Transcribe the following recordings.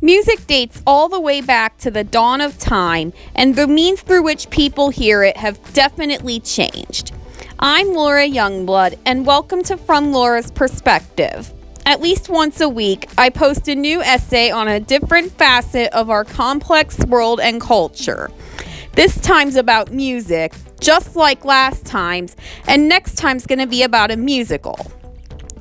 Music dates all the way back to the dawn of time, and the means through which people hear it have definitely changed. I'm Laura Youngblood, and welcome to From Laura's Perspective. At least once a week, I post a new essay on a different facet of our complex world and culture. This time's about music, just like last time's, and next time's going to be about a musical.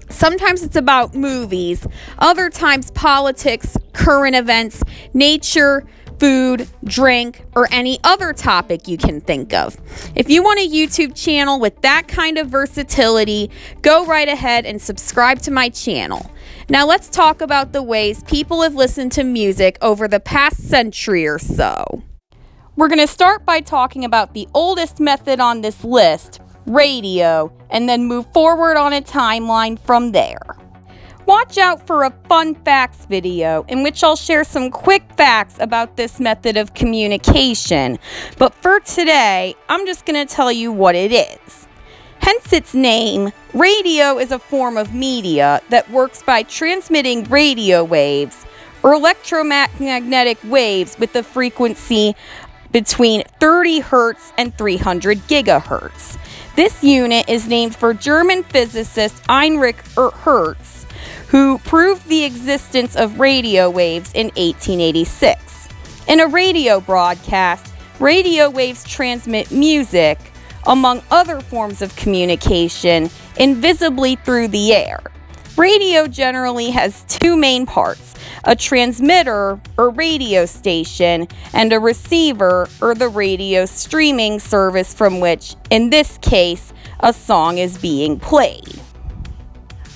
Sometimes it's about movies, other times politics, current events, nature, food, drink, or any other topic you can think of. If you want a YouTube channel with that kind of versatility, go right ahead and subscribe to my channel. Now let's talk about the ways people have listened to music over the past century or so. We're going to start by talking about the oldest method on this list, radio, and then move forward on a timeline from there. Watch out for a fun facts video in which I'll share some quick facts about this method of communication, but for today, I'm just going to tell you what it is. Hence its name, radio is a form of media that works by transmitting radio waves or electromagnetic waves with a frequency between 30 Hertz and 300 gigahertz. This unit is named for German physicist Heinrich Hertz, who proved the existence of radio waves in 1886. In a radio broadcast, radio waves transmit music, among other forms of communication, invisibly through the air. Radio generally has two main parts, a transmitter or radio station and a receiver or the radio streaming service from which, in this case, a song is being played.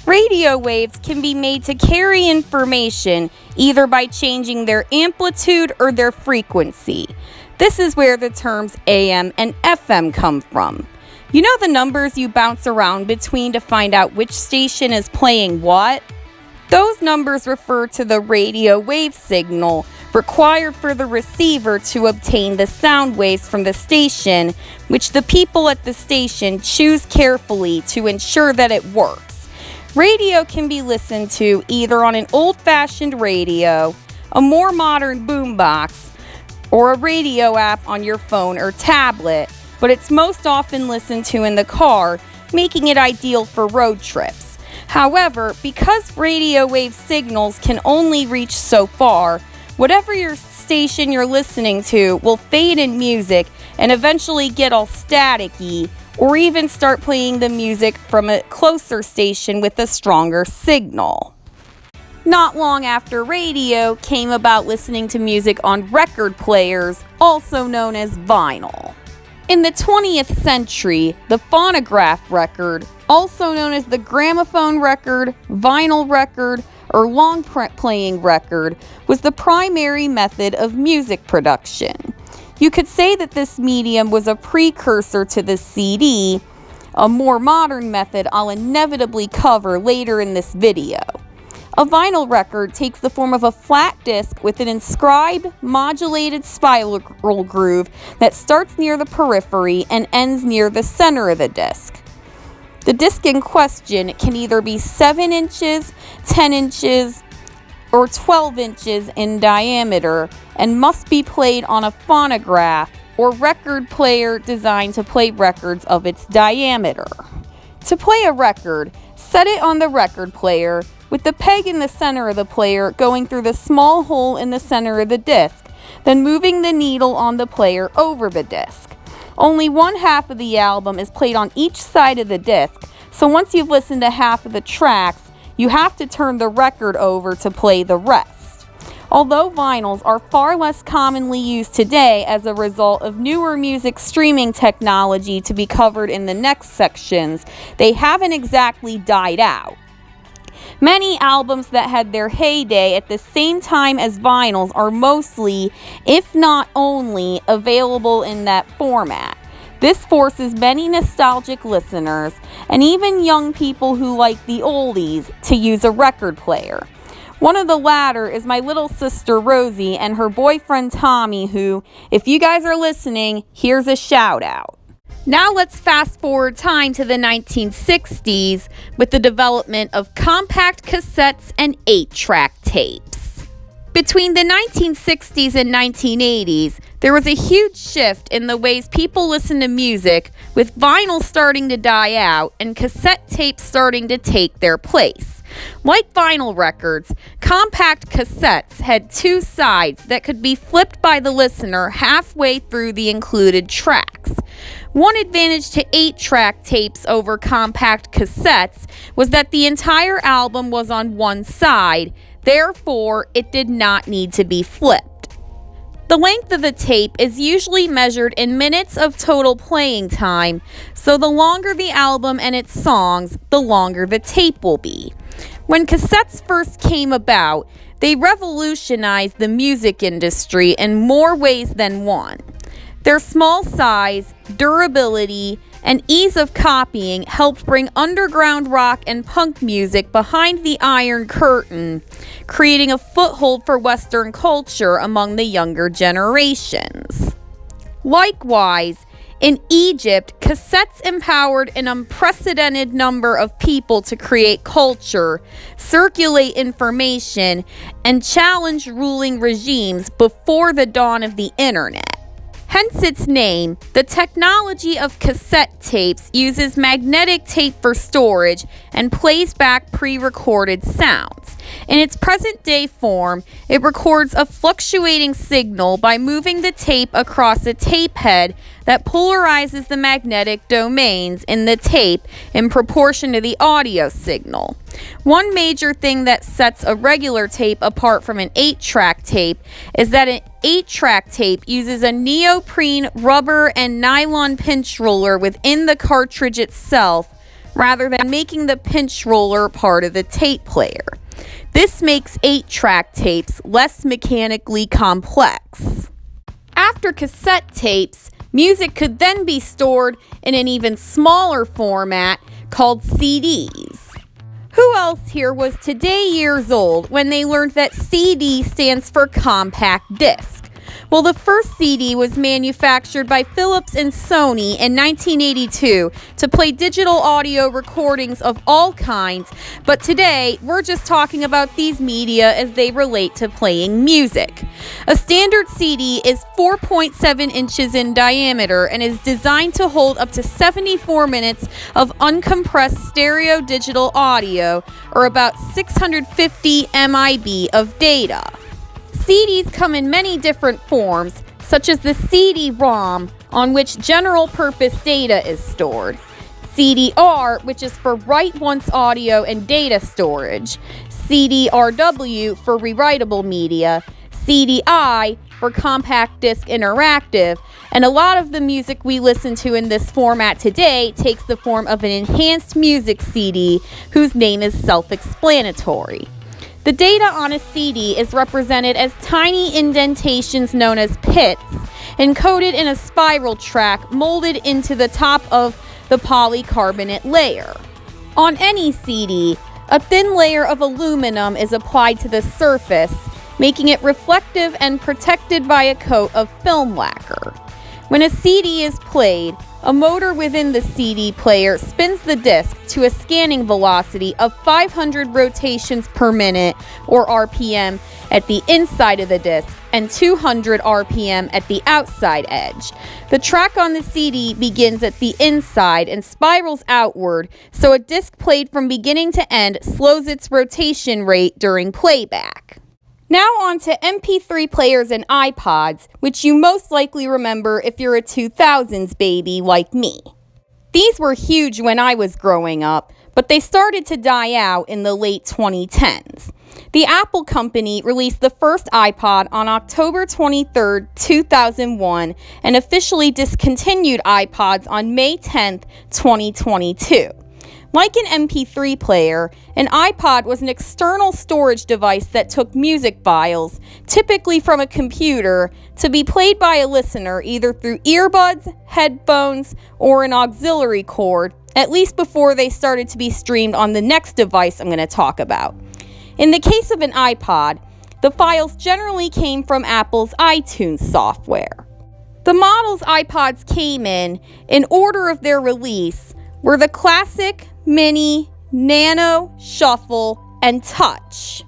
Radio waves can be made to carry information either by changing their amplitude or their frequency. This is where the terms AM and FM come from. You know the numbers you bounce around between to find out which station is playing what? Those numbers refer to the radio wave signal required for the receiver to obtain the sound waves from the station, which the people at the station choose carefully to ensure that it works. Radio can be listened to either on an old-fashioned radio, a more modern boombox, or a radio app on your phone or tablet, but it's most often listened to in the car, making it ideal for road trips. However, because radio wave signals can only reach so far, whatever your station you're listening to will fade in music and eventually get all staticky, or even start playing the music from a closer station with a stronger signal. Not long after radio came about listening to music on record players, also known as vinyl. In the 20th century, the phonograph record, also known as the gramophone record, vinyl record, or long playing record, was the primary method of music production. You could say that this medium was a precursor to the CD, a more modern method I'll inevitably cover later in this video. A vinyl record takes the form of a flat disc with an inscribed, modulated spiral groove that starts near the periphery and ends near the center of the disc. The disc in question can either be 7 inches, 10 inches, or 12 inches in diameter and must be played on a phonograph or record player designed to play records of its diameter. To play a record, set it on the record player, with the peg in the center of the player going through the small hole in the center of the disc, then moving the needle on the player over the disc. Only one half of the album is played on each side of the disc, so once you've listened to half of the tracks, you have to turn the record over to play the rest. Although vinyls are far less commonly used today as a result of newer music streaming technology to be covered in the next sections, they haven't exactly died out. Many albums that had their heyday at the same time as vinyls are mostly, if not only, available in that format. This forces many nostalgic listeners, and even young people who like the oldies, to use a record player. One of the latter is my little sister Rosie and her boyfriend Tommy, who, if you guys are listening, here's a shout out. Now let's fast forward time to the 1960s with the development of compact cassettes and 8-track tapes. Between the 1960s and 1980s, there was a huge shift in the ways people listen to music, with vinyl starting to die out and cassette tapes starting to take their place. Like vinyl records, compact cassettes had two sides that could be flipped by the listener halfway through the included tracks. One advantage to 8-track tapes over compact cassettes was that the entire album was on one side. Therefore, it did not need to be flipped. The length of a tape is usually measured in minutes of total playing time, so the longer the album and its songs, the longer the tape will be. When cassettes first came about, they revolutionized the music industry in more ways than one. Their small size, durability, and ease of copying helped bring underground rock and punk music behind the Iron Curtain, creating a foothold for Western culture among the younger generations. Likewise, in Egypt, cassettes empowered an unprecedented number of people to create culture, circulate information, and challenge ruling regimes before the dawn of the internet. Hence its name. The technology of cassette tapes uses magnetic tape for storage and plays back pre-recorded sounds. In its present-day form, it records a fluctuating signal by moving the tape across a tape head that polarizes the magnetic domains in the tape in proportion to the audio signal. One major thing that sets a regular tape apart from an 8-track tape is that an 8-track tape uses a neoprene, rubber, and nylon pinch roller within the cartridge itself, rather than making the pinch roller part of the tape player. This makes 8-track tapes less mechanically complex. After cassette tapes, music could then be stored in an even smaller format called CDs. Who else here was today years old when they learned that CD stands for compact disc? Well, the first CD was manufactured by Philips and Sony in 1982 to play digital audio recordings of all kinds, but today we're just talking about these media as they relate to playing music. A standard CD is 4.7 inches in diameter and is designed to hold up to 74 minutes of uncompressed stereo digital audio, or about 650 MB of data. CDs come in many different forms, such as the CD-ROM, on which general-purpose data is stored, CD-R, which is for write-once audio and data storage, CD-RW for rewritable media, CD-I for compact disc interactive, and a lot of the music we listen to in this format today takes the form of an enhanced music CD whose name is self-explanatory. The data on a CD is represented as tiny indentations known as pits, encoded in a spiral track molded into the top of the polycarbonate layer. On any CD, a thin layer of aluminum is applied to the surface, making it reflective and protected by a coat of film lacquer. When a CD is played, a motor within the CD player spins the disc to a scanning velocity of 500 rotations per minute, or RPM, at the inside of the disc and 200 RPM at the outside edge. The track on the CD begins at the inside and spirals outward, so a disc played from beginning to end slows its rotation rate during playback. Now on to MP3 players and iPods, which you most likely remember if you're a 2000s baby like me. These were huge when I was growing up, but they started to die out in the late 2010s. The Apple company released the first iPod on October 23, 2001, and officially discontinued iPods on May 10, 2022. Like an MP3 player, an iPod was an external storage device that took music files, typically from a computer, to be played by a listener either through earbuds, headphones, or an auxiliary cord, at least before they started to be streamed on the next device I'm going to talk about. In the case of an iPod, the files generally came from Apple's iTunes software. The models iPods came in order of their release, were the Classic, Mini, Nano, Shuffle, and Touch.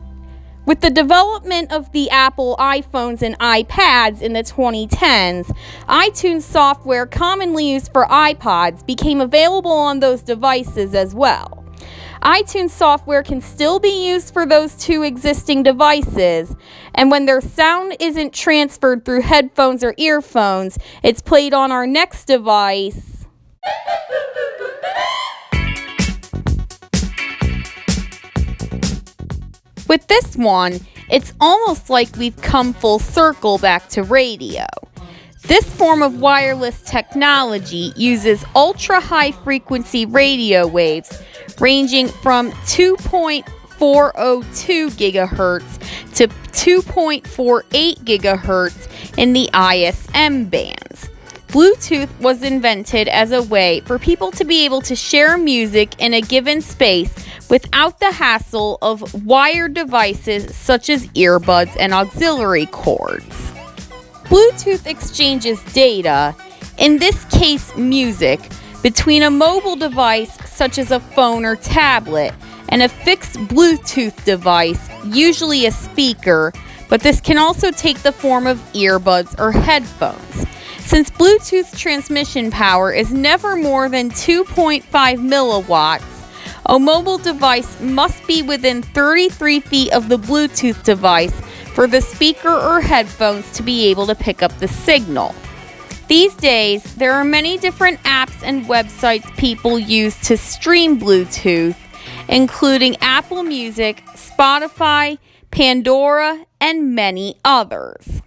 With the development of the Apple iPhones and iPads in the 2010s, iTunes software commonly used for iPods became available on those devices as well. iTunes software can still be used for those two existing devices, and when their sound isn't transferred through headphones or earphones, it's played on our next device. With this one, it's almost like we've come full circle back to radio. This form of wireless technology uses ultra-high-frequency radio waves ranging from 2.402 GHz to 2.48 GHz in the ISM bands. Bluetooth was invented as a way for people to be able to share music in a given space without the hassle of wired devices such as earbuds and auxiliary cords. Bluetooth exchanges data, in this case music, between a mobile device such as a phone or tablet and a fixed Bluetooth device, usually a speaker, but this can also take the form of earbuds or headphones. Since Bluetooth transmission power is never more than 2.5 milliwatts, a mobile device must be within 33 feet of the Bluetooth device for the speaker or headphones to be able to pick up the signal. These days, there are many different apps and websites people use to stream Bluetooth, including Apple Music, Spotify, Pandora, and many others.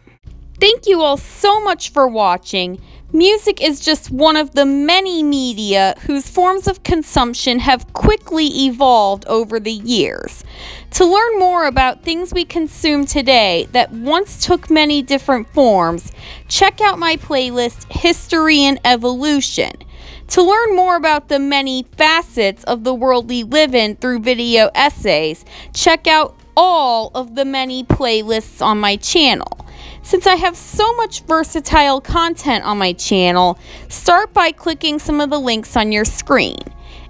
Thank you all so much for watching. Music is just one of the many media whose forms of consumption have quickly evolved over the years. To learn more about things we consume today that once took many different forms, check out my playlist, History and Evolution. To learn more about the many facets of the world we live in through video essays, check out all of the many playlists on my channel. Since I have so much versatile content on my channel, start by clicking some of the links on your screen.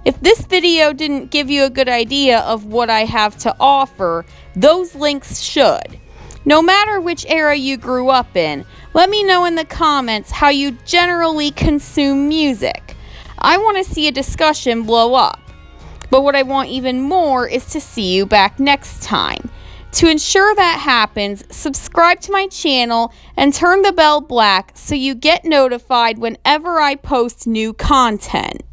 If this video didn't give you a good idea of what I have to offer, those links should. No matter which era you grew up in, let me know in the comments how you generally consume music. I want to see a discussion blow up. But what I want even more is to see you back next time. To ensure that happens, subscribe to my channel and turn the bell black so you get notified whenever I post new content.